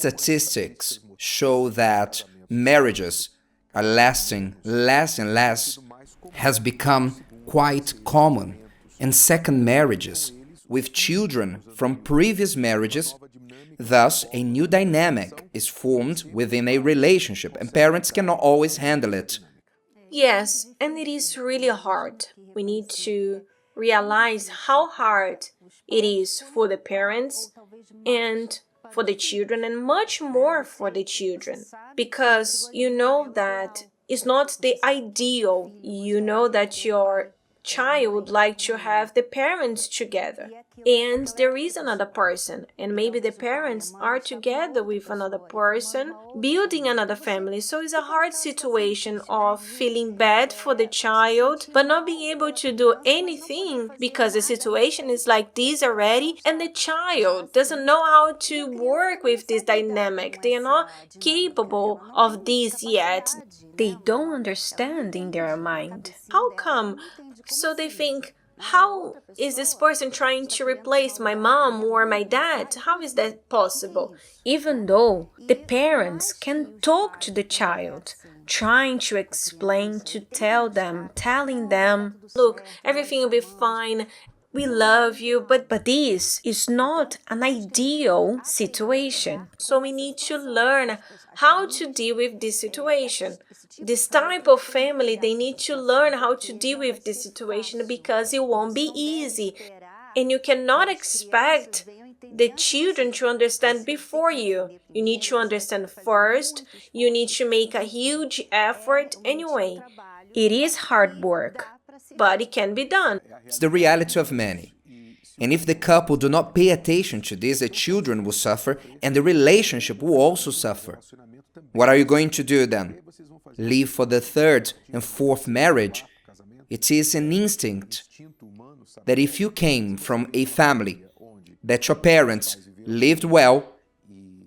statistics show that marriages are lasting less and less has become quite common, and second marriages with children from previous marriages. Thus, a new dynamic is formed within a relationship, and parents cannot always handle it. Yes, and it is really hard. We need to realize how hard it is for the parents and for the children, and much more for the children, because you know that it's not the ideal. You know that your child would like to have the parents together, and there is another person, and maybe the parents are together with another person building another family. So it's a hard situation of feeling bad for the child but not being able to do anything because the situation is like this already, and the child doesn't know how to work with this dynamic. They are not capable of this yet. They don't understand in their mind. How come? So they think, how is this person trying to replace my mom or my dad? How is that possible? Even though the parents can talk to the child, trying to explain, to telling them, look, everything will be fine. We love you, but this is not an ideal situation. So we need to learn how to deal with this situation. This type of family, they need to learn how to deal with this situation because it won't be easy. And you cannot expect the children to understand before you. You need to understand first. You need to make a huge effort anyway. It is hard work, but it can be done. It's the reality of many. And if the couple do not pay attention to this, the children will suffer and the relationship will also suffer. What are you going to do then? Leave for the third and fourth marriage? It is an instinct that if you came from a family that your parents lived well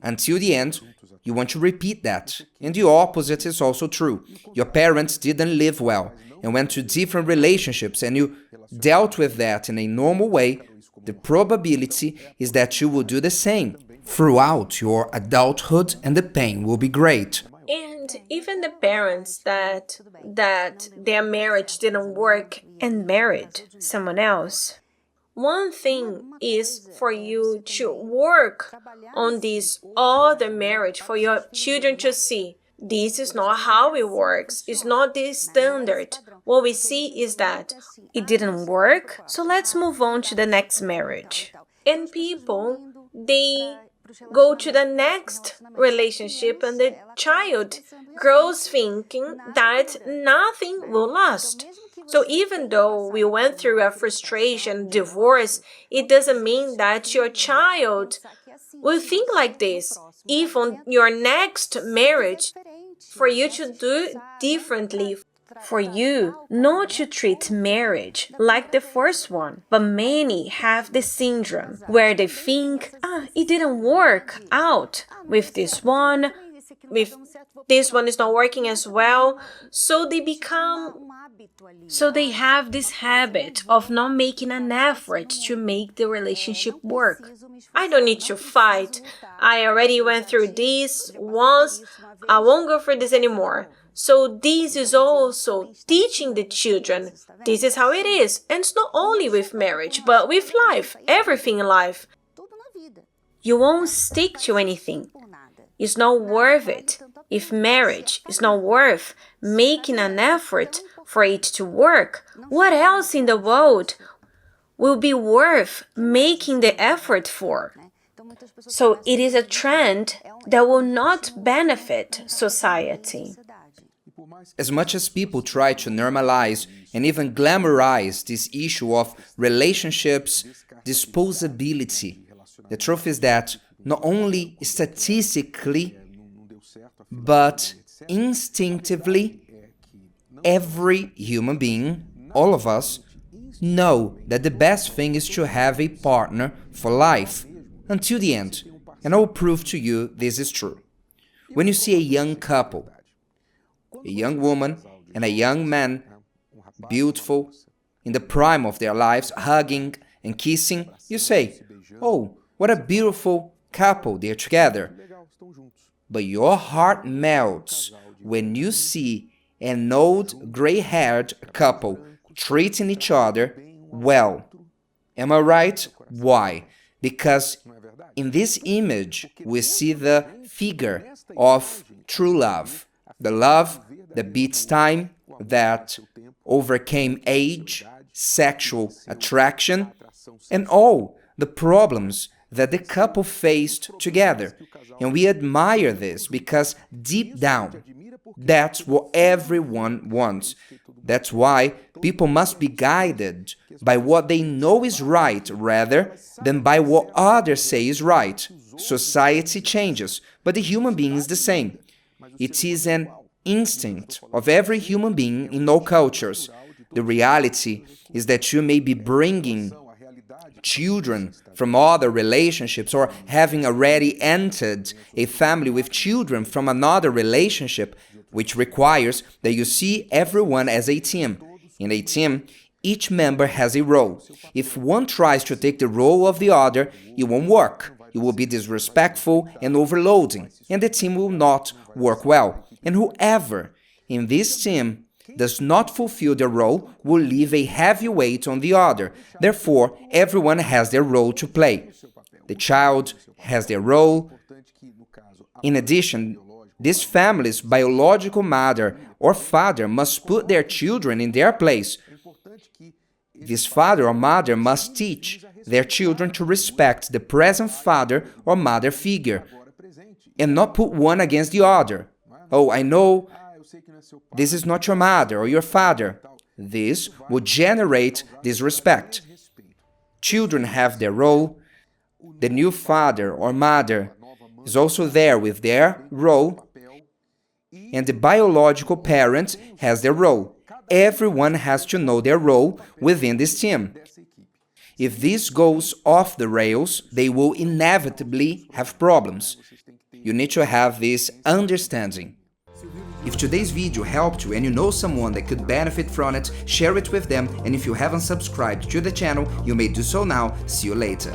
until the end, you want to repeat that. And the opposite is also true. Your parents didn't live well and went to different relationships and you dealt with that in a normal way, the probability is that you will do the same throughout your adulthood and the pain will be great. And even the parents that their marriage didn't work and married someone else, one thing is for you to work on this other marriage, for your children to see this is not how it works. It's not the standard. What we see is that it didn't work, so let's move on to the next marriage. And people, they go to the next relationship and the child grows thinking that nothing will last. So even though we went through a frustration, divorce, it doesn't mean that your child will think like this. If on your next marriage, for you to do differently, for you not to treat marriage like the first one. But many have the syndrome where they think, it didn't work out with this one is not working as well. So they have this habit of not making an effort to make the relationship work. I don't need to fight. I already went through this once. I won't go for this anymore. So this is also teaching the children. This is how it is. And it's not only with marriage, but with life, everything in life. You won't stick to anything. It's not worth it. If marriage is not worth making an effort for it to work, what else in the world will be worth making the effort for? So it is a trend that will not benefit society. As much as people try to normalize and even glamorize this issue of relationships, disposability, the truth is that not only statistically, but instinctively, every human being, all of us, know that the best thing is to have a partner for life, until the end. And I will prove to you this is true. When you see a young couple, a young woman and a young man, beautiful, in the prime of their lives, hugging and kissing, you say, oh, what a beautiful couple, they're together. but your heart melts when you see an old gray-haired couple treating each other well. Am I right? Why? Because in this image we see the figure of true love, the love that beats time, that overcame age, sexual attraction, and all the problems that the couple faced together. And we admire this because deep down, that's what everyone wants. That's why people must be guided by what they know is right rather than by what others say is right. Society changes, but the human being is the same. It is an instinct of every human being in all cultures. The reality is that you may be bringing children from other relationships or having already entered a family with children from another relationship, which requires that you see everyone as a team. In a team, each member has a role. If one tries to take the role of the other, it won't work. It will be disrespectful and overloading, and the team will not work well. And whoever in this team does not fulfill their role will leave a heavy weight on the other. Therefore, everyone has their role to play. The child has their role. In addition, this family's biological mother or father must put their children in their place. This father or mother must teach their children to respect the present father or mother figure and not put one against the other. Oh, I know this is not your mother or your father. This will generate disrespect. Children have their role. The new father or mother is also there with their role. And the biological parent has their role. Everyone has to know their role within this team. If this goes off the rails, they will inevitably have problems. You need to have this understanding. If today's video helped you and you know someone that could benefit from it, share it with them, and if you haven't subscribed to the channel, you may do so now. See you later.